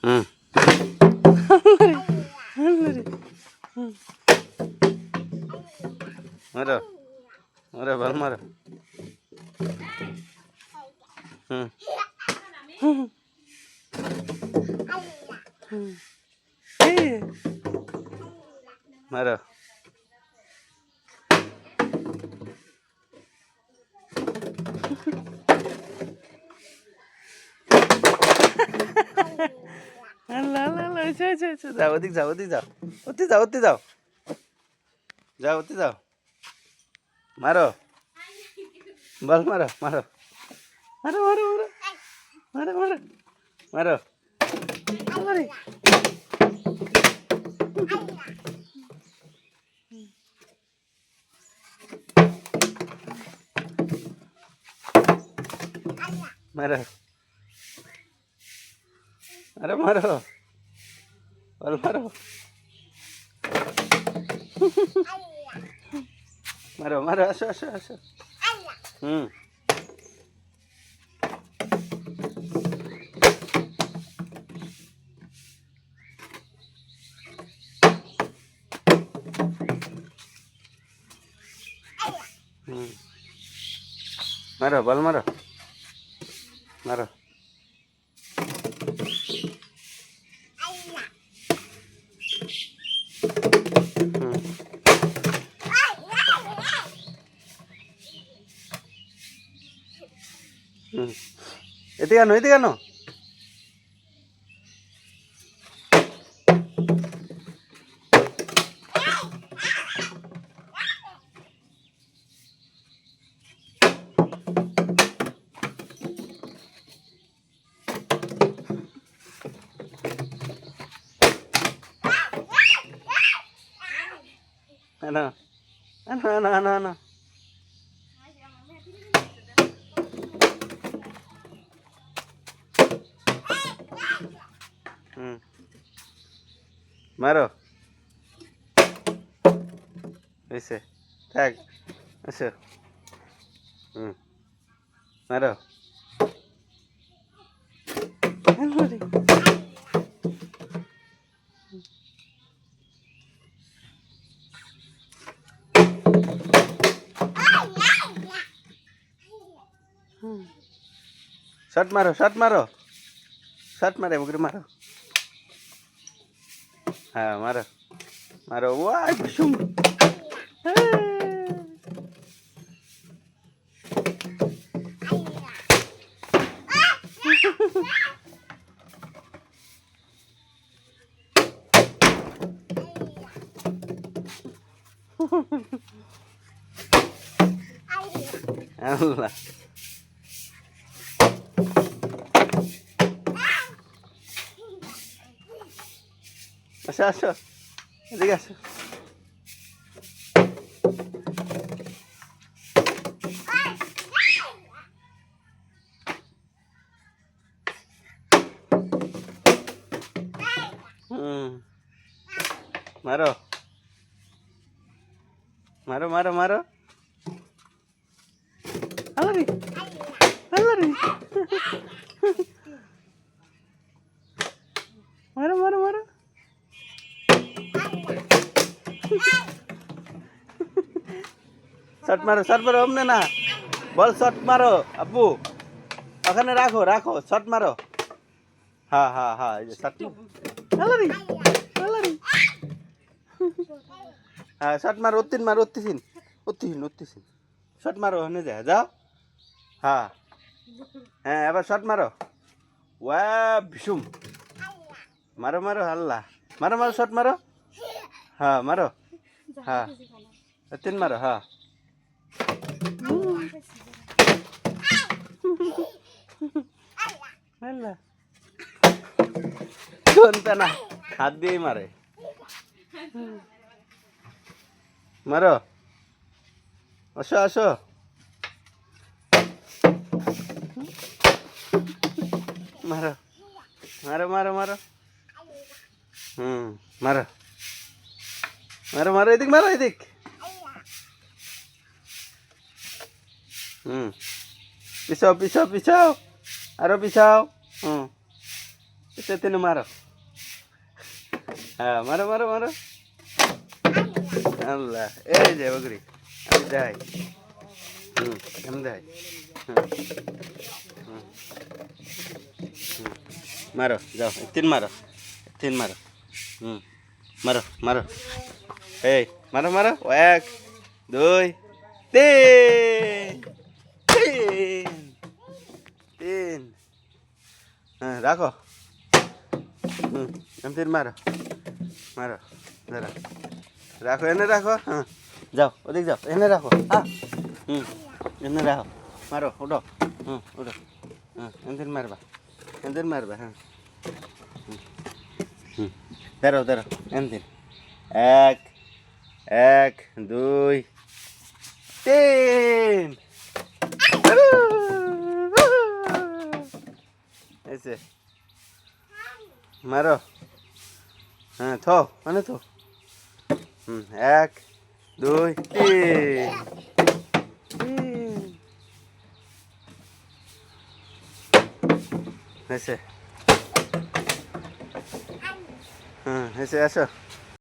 হুম মারো মারো বল মারো হুম মারো আল্লাহ আল্লাহ আল্লাহ যাও ওদিক যাও ওদিক যাও ওতে যাও ওতে যাও যাও ওতে যাও মারো বল মারো মারো মারো মারো মারো মারো মারো মারো মারো মারো মারো বল মারো মারো মারো আসো আসো আসো হুম হুম মারো বল মারো মারো হুম হুম এদিকে আনো এদিকে আনো আনো আনো আনো আনো আনো হুম মারো হয়েছে থাক আসো হুম মারো শট মারো শট মারো শট মারে বকরি মারো হ্যাঁ মারো মারো ওয়াই ভুসুম আল্লাহ আসো আসো এদিকে আসো হুম মারো মারো মারো মারো আল্লাহ আল্লাহ মারো মারো মারো শট মারো অমনে না বল শট মারো আব্বু ওখানে রাখো রাখো শট মারো হ্যাঁ হ্যাঁ হ্যাঁ এই যে শট আল্লাহ আল্লাহ হ্যাঁ শট মারো উত্তিন মারো উত্তিন উত্তিন উত্তিন শট মারো ওখানে যা যাও হ্যাঁ হ্যাঁ এবার শট মারো ওয়া ভীষুম মারো মারো আল্লাহ মারো মারো শট মারো হ্যাঁ মারো হ্যাঁ তিন মারো হ্যাঁ আল্লাহ শুনতে না হাত দিয়েই মারে মারো আসো আসো মারো মারো মারো মারো হুম মারো মারো মারো এদিক মারো এদিক হুম পিছাও পিছাও পিছাও আরো পিছাও হুম এটা তিন মারো। হ্যাঁ মারো মারো মারো। আল্লাহ এই যে বকরি আমি দেখাই। আমি দেখাই। মারো যাও তিন মারো তিন মারো। মারো মারো এই মারো মারো এক দুই তিন তিন তিন। হ্যাঁ রাখো। তিন মারো মারো দাঁড়া রাখো এনে রাখো। হ্যাঁ যাও ওদিক যাও এনে রাখো। হ্যাঁ এনে রাখো মারো উঠো। উঠো। এনদিন মারবা এনদিন মারবা। হ্যাঁ দাঁড়াও দাঁড়াও এনদিন এক এক দুই তিন। এসে মারো। হ্যাঁ থো মানে তো এক দুই তিন তিন। হয়েছে। হ্যাঁ হয়েছে আসো।